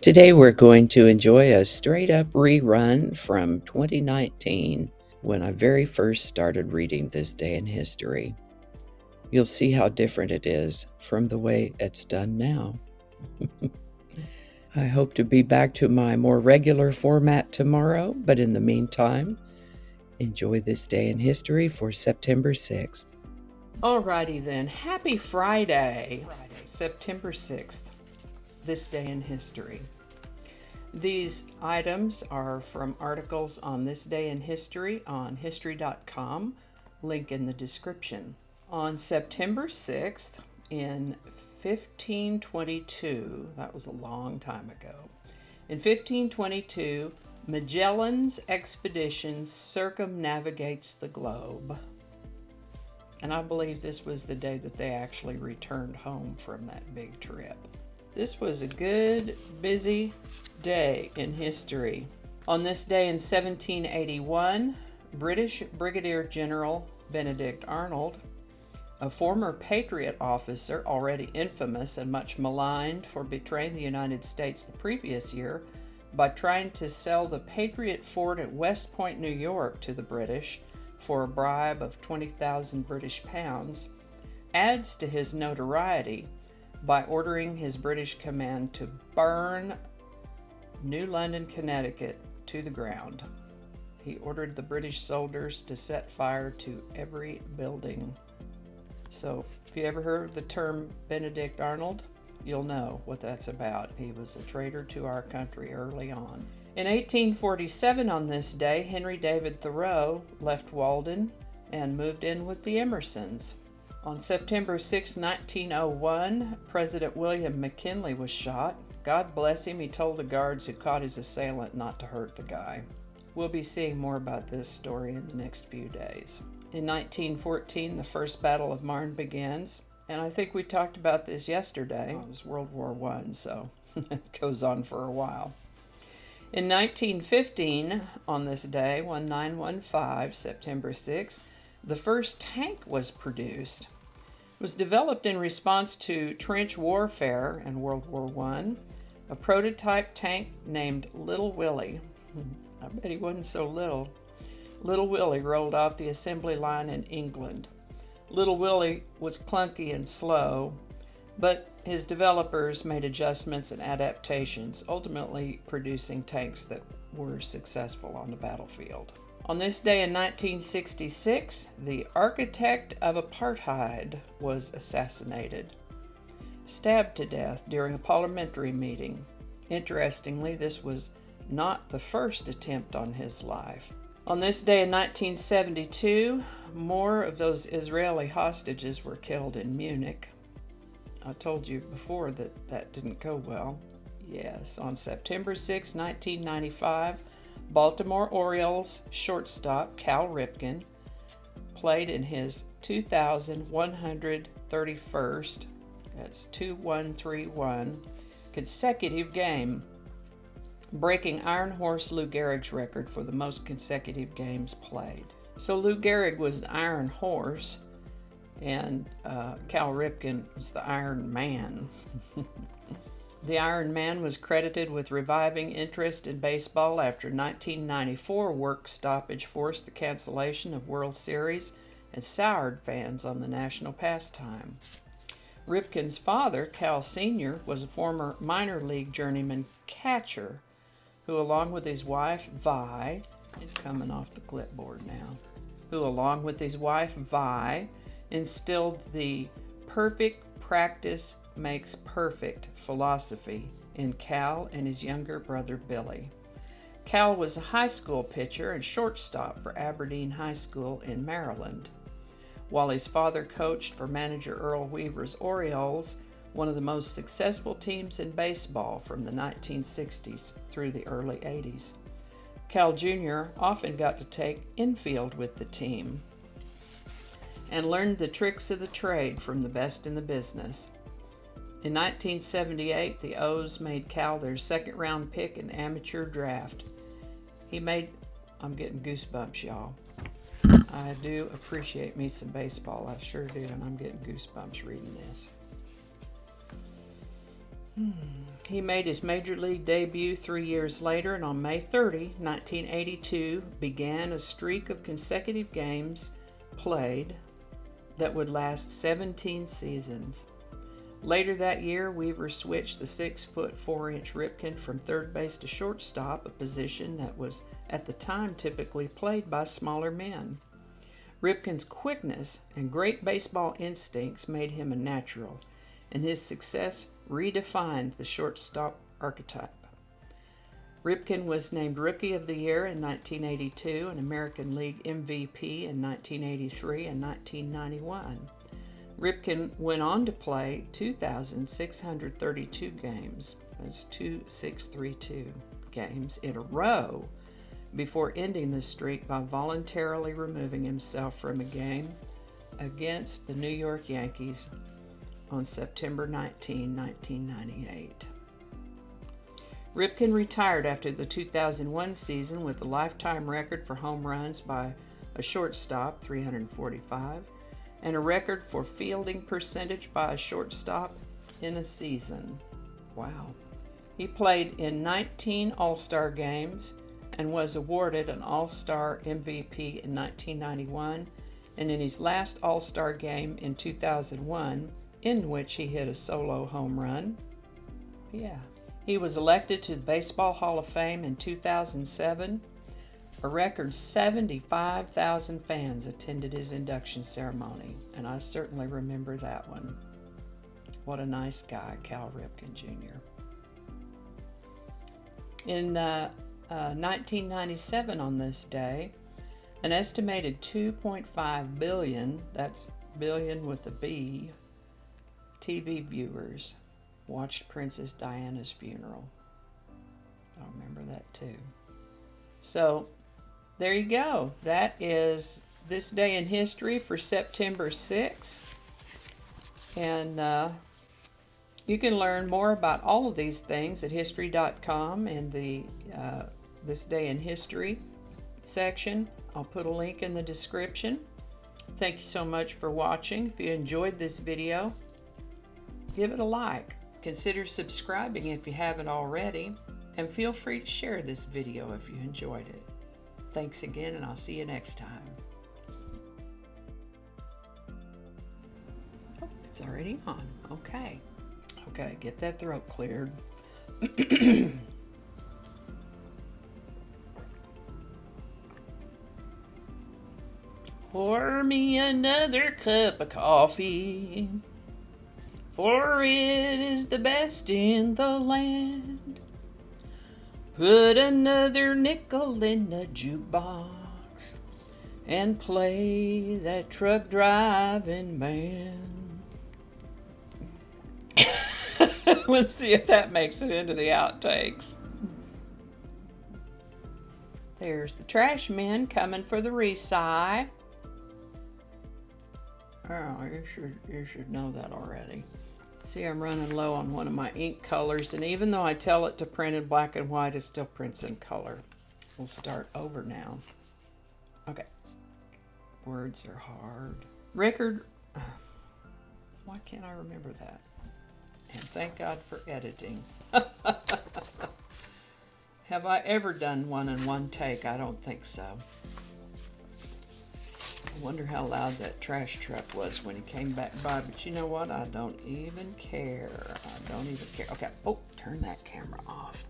Today we're going to enjoy a straight up rerun from 2019 when I very first started reading this day in history. You'll see how different it is from the way it's done now. I hope to be back to my more regular format tomorrow, but in the meantime, enjoy this day in history for September 6th. Alrighty then, happy Friday, September 6th, this day in history. These items are from articles on this day in history on history.com, link in the description. On September 6th in 1522, that was a long time ago, in 1522, Magellan's expedition circumnavigates the globe. And I believe this was the day that they actually returned home from that big trip. This was a good, busy day in history. On this day in 1781, British Brigadier General Benedict Arnold, a former Patriot officer already infamous and much maligned for betraying the United States the previous year by trying to sell the Patriot fort at West Point, New York to the British for a bribe of 20,000 British pounds, adds to his notoriety by ordering his British command to burn New London, Connecticut to the ground. He ordered the British soldiers to set fire to every building. So if you ever heard the term Benedict Arnold, you'll know what that's about. He was a traitor to our country early on. In 1847 on this day, Henry David Thoreau left Walden and moved in with the Emersons. On September 6, 1901, President William McKinley was shot. God bless him, he told the guards who caught his assailant not to hurt the guy. We'll be seeing more about this story in the next few days. In 1914, the First Battle of Marne begins, and I think we talked about this yesterday. It was World War I, so it goes on for a while. In 1915, on this day, 1915, September 6, the first tank was produced. It was developed in response to trench warfare in World War I. A prototype tank named Little Willie. I bet he wasn't so little. Little Willie rolled off the assembly line in England. Little Willie was clunky and slow, but his developers made adjustments and adaptations, ultimately producing tanks that were successful on the battlefield. On this day in 1966, the architect of apartheid was assassinated, stabbed to death during a parliamentary meeting. Interestingly, this was not the first attempt on his life. On this day in 1972, more of those Israeli hostages were killed in Munich. I told you before that didn't go well. Yes, on September 6, 1995, Baltimore Orioles shortstop Cal Ripken played in his 2,131st, that's 2131, consecutive game, breaking Iron Horse Lou Gehrig's record for the most consecutive games played. So Lou Gehrig was the Iron Horse, and Cal Ripken was the Iron Man. The Iron Man was credited with reviving interest in baseball after 1994 work stoppage forced the cancellation of World Series and soured fans on the national pastime. Ripken's father, Cal Sr., was a former minor league journeyman catcher who, along with his wife, Vi, it's coming off the clipboard now, instilled the perfect practice makes perfect philosophy in Cal and his younger brother Billy. Cal was a high school pitcher and shortstop for Aberdeen High School in Maryland, while his father coached for manager Earl Weaver's Orioles, one of the most successful teams in baseball from the 1960s through the early 80s. Cal Jr. often got to take infield with the team and learned the tricks of the trade from the best in the business. In 1978, the O's made Cal their second-round pick in the amateur draft. I'm getting goosebumps, y'all. I do appreciate me some baseball, I sure do, and I'm getting goosebumps reading this. He made his major league debut 3 years later, and on May 30, 1982, began a streak of consecutive games played that would last 17 seasons. Later that year, Weaver switched the 6-foot 4-inch Ripken from third base to shortstop, a position that was at the time typically played by smaller men. Ripken's quickness and great baseball instincts made him a natural, and his success redefined the shortstop archetype. Ripken was named Rookie of the Year in 1982 and American League MVP in 1983 and 1991. Ripken went on to play 2,632 games, that's 2,632 games in a row, before ending the streak by voluntarily removing himself from a game against the New York Yankees on September 19, 1998. Ripken retired after the 2001 season with a lifetime record for home runs by a shortstop, 345, and a record for fielding percentage by a shortstop in a season. Wow. He played in 19 All-Star games and was awarded an All-Star MVP in 1991, and in his last All-Star game in 2001, in which he hit a solo home run. He was elected to the Baseball Hall of Fame in 2007. A record 75,000 fans attended his induction ceremony, and I certainly remember that one. What a nice guy, Cal Ripken Jr. In 1997 on this day, an estimated 2.5 billion, that's billion with a B, TV viewers watched Princess Diana's funeral. I remember that too. So there you go. That is this day in history for September 6th. And you can learn more about all of these things at history.com in the This Day in History section. I'll put a link in the description. Thank you so much for watching. If you enjoyed this video, give it a like. Consider subscribing if you haven't already, and feel free to share this video if you enjoyed it. Thanks again, and I'll see you next time. Oh, it's already on. Okay, get that throat cleared. Pour me another cup of coffee, for it is the best in the land. Put another nickel in the jukebox and play that truck driving band. Let's see if that makes it into the outtakes. There's the trash men coming for the recy. Oh, you should know that already. See, I'm running low on one of my ink colors, and even though I tell it to print in black and white, it still prints in color. We'll start over now. Okay. Words are hard. Record. Why can't I remember that? And thank God for editing. Have I ever done one in one take? I don't think so. I wonder how loud that trash truck was when he came back by, but you know what? I don't even care. I don't even care. Okay, oh, turn that camera off.